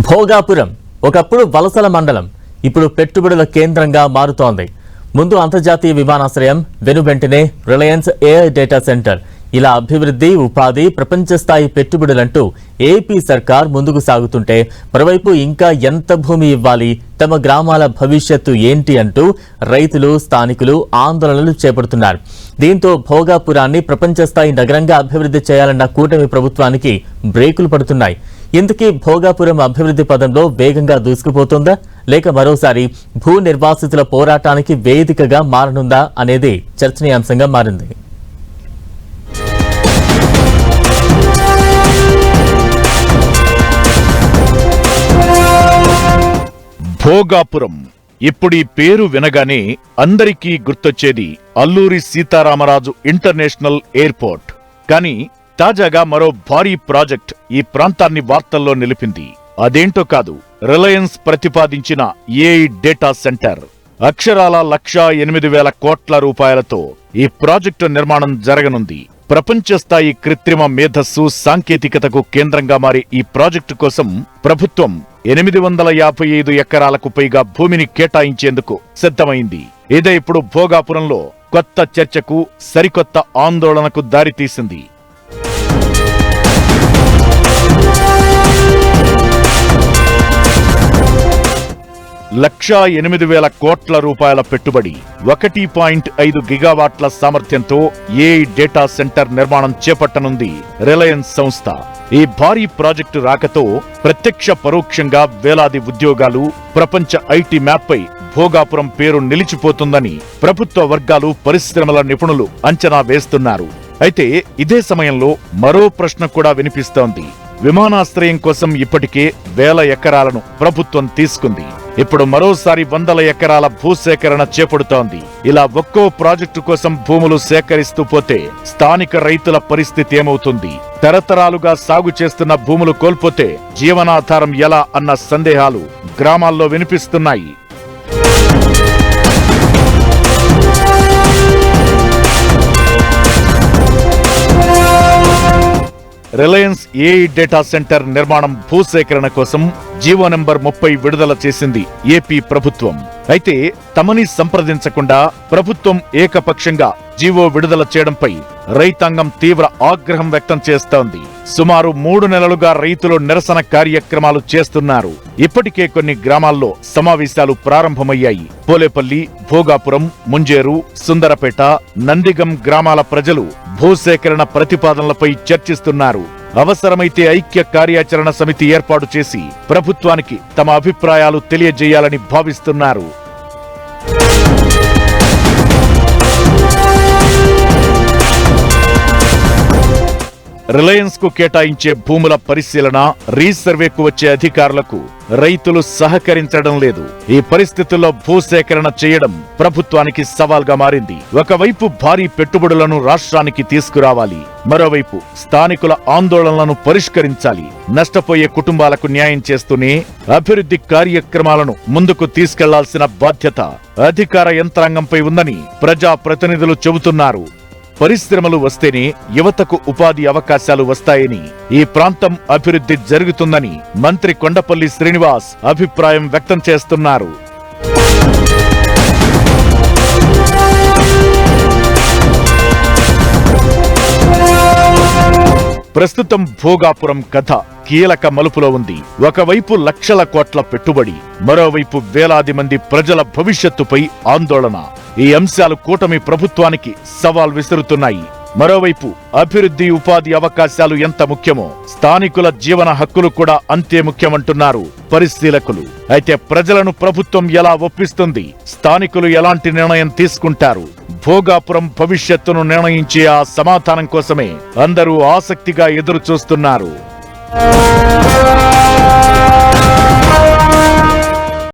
భోగాపురం ఒకప్పుడు వలసల మండలం ఇప్పుడు పెట్టుబడుల కేంద్రంగా మారుతోంది. ముందు అంతర్జాతీయ విమానాశ్రయం, వెనువెంటనే రిలయన్స్ AI డేటా సెంటర్. ఇలా అభివృద్ధి, ఉపాధి, ప్రపంచ స్థాయి పెట్టుబడులంటూ ఏపీ సర్కార్ ముందుకు సాగుతుంటే మరోవైపు ఇంకా ఎంత భూమి ఇవ్వాలి, తమ గ్రామాల భవిష్యత్తు ఏంటి అంటూ రైతులు, స్థానికులు ఆందోళనలు చేపడుతున్నారు. దీంతో భోగాపురాన్ని ప్రపంచ స్థాయి నగరంగా అభివృద్ధి చేయాలన్న కూటమి ప్రభుత్వానికి బ్రేకులు పడుతున్నాయి. ఇంతకీ భోగాపురం అభివృద్ధి పదంలో వేగంగా దూసుకుపోతుందా, లేక మరోసారి భూ నిర్వాసితుల పోరాటానికి వేదికగా మారనుందా అనేది చర్చనీయాంశంగా మారింది. భోగాపురం ఇప్పుడు ఈ పేరు వినగానే అందరికీ గుర్తొచ్చేది అల్లూరి సీతారామరాజు ఇంటర్నేషనల్ ఎయిర్పోర్ట్. కానీ తాజాగా మరో భారీ ప్రాజెక్ట్ ఈ ప్రాంతాన్ని వార్తల్లో నిలిపింది. అదేంటో కాదు, రిలయన్స్ ప్రతిపాదించిన AI డేటా సెంటర్. అక్షరాల 1,08,000 కోట్ల రూపాయలతో ఈ ప్రాజెక్టు నిర్మాణం జరగనుంది. ప్రపంచ స్థాయి కృత్రిమ మేధస్సు, సాంకేతికతకు కేంద్రంగా మారే ఈ ప్రాజెక్టు కోసం ప్రభుత్వం 855 ఎకరాలకు పైగా భూమిని కేటాయించేందుకు సిద్ధమైంది. ఇదే ఇప్పుడు భోగాపురంలో కొత్త చర్చకు, సరికొత్త ఆందోళనకు దారితీసింది. 1,08,000 కోట్ల రూపాయల పెట్టుబడి, 1.5 గిగావాట్ల సామర్థ్యంతో AI డేటా సెంటర్ నిర్మాణం చేపట్టనుంది రిలయన్స్ సంస్థ. ఈ భారీ ప్రాజెక్టు రాకతో ప్రత్యక్ష పరోక్షంగా వేలాది ఉద్యోగాలు, ప్రపంచ IT మ్యాప్ పై భోగాపురం పేరు నిలిచిపోతుందని ప్రభుత్వ వర్గాలు, పరిశ్రమల నిపుణులు అంచనా వేస్తున్నారు. అయితే ఇదే సమయంలో మరో ప్రశ్న కూడా వినిపిస్తోంది. విమానాశ్రయం కోసం ఇప్పటికే 1,000 ఎకరాలను ప్రభుత్వం తీసుకుంది. ఇప్పుడు మరోసారి 100 ఎకరాల భూసేకరణ చేపడుతోంది. ఇలా ఒక్కో ప్రాజెక్టు కోసం భూములు సేకరిస్తూ పోతే స్థానిక రైతుల పరిస్థితి ఏమవుతుంది? తరతరాలుగా సాగు చేస్తున్న భూములు కోల్పోతే జీవనాధారం ఎలా అన్న సందేహాలు గ్రామాల్లో వినిపిస్తున్నాయి. రిలయన్స్ AI డేటా సెంటర్ నిర్మాణం, భూసేకరణ కోసం జీవో నంబర్ 30 విడుదల చేసింది ఏపీ ప్రభుత్వం. అయితే తమని సంప్రదించకుండా ప్రభుత్వం ఏకపక్షంగా జీవో విడుదల చేయడంపై రైతాంగం తీవ్ర ఆగ్రహం వ్యక్తం చేస్తోంది. సుమారు 3 నెలలుగా రైతులు నిరసన కార్యక్రమాలు చేస్తున్నారు. ఇప్పటికే కొన్ని గ్రామాల్లో సమావేశాలు ప్రారంభమయ్యాయి. పోలేపల్లి, భోగాపురం, ముంజేరు, సుందరపేట, నందిగం గ్రామాల ప్రజలు భూసేకరణ ప్రతిపాదనలపై చర్చిస్తున్నారు. అవసరమైతే ఐక్య కార్యాచరణ సమితి ఏర్పాటు చేసి ప్రభుత్వానికి తమ అభిప్రాయాలు తెలియజేయాలని భావిస్తున్నారు. రిలయన్స్ కు కేటాయించే భూముల పరిశీలన, రీసర్వేకు వచ్చే అధికారులకు రైతులు సహకరించడం లేదు. ఈ పరిస్థితుల్లో భూసేకరణ చేయడం ప్రభుత్వానికి సవాల్గా మారింది. ఒకవైపు భారీ పెట్టుబడులను రాష్ట్రానికి తీసుకురావాలి, మరోవైపు స్థానికుల ఆందోళనలను పరిష్కరించాలి. నష్టపోయే కుటుంబాలకు న్యాయం చేస్తూనే అభివృద్ధి కార్యక్రమాలను ముందుకు తీసుకెళ్లాల్సిన బాధ్యత అధికార యంత్రాంగంపై ఉందని ప్రజాప్రతినిధులు చెబుతున్నారు. పరిశ్రమలు వస్తేనే యువతకు ఉపాధి అవకాశాలు వస్తాయని, ఈ ప్రాంతం అభివృద్ధి జరుగుతుందని మంత్రి కొండపల్లి శ్రీనివాస్ అభిప్రాయం వ్యక్తం చేస్తున్నారు. ప్రస్తుతం భోగాపురం కథ కీలక మలుపులో ఉంది. ఒకవైపు లక్షల కోట్ల పెట్టుబడి, మరోవైపు వేలాది మంది ప్రజల భవిష్యత్తుపై ఆందోళన. ఈ అంశాలు కూటమి ప్రభుత్వానికి సవాల్ విసురుతున్నాయి. మరోవైపు అభివృద్ధి, ఉపాధి అవకాశాలు ఎంత ముఖ్యమో స్థానికుల జీవన హక్కులు కూడా అంతే ముఖ్యమంటున్నారు పరిశీలకులు. అయితే ప్రజలను ప్రభుత్వం ఎలా ఒప్పిస్తుంది? స్థానికులు ఎలాంటి నిర్ణయం తీసుకుంటారు? భోగాపురం భవిష్యత్తును నిర్ణయించే ఆ సమాధానం కోసమే అందరూ ఆసక్తిగా ఎదురు చూస్తున్నారు.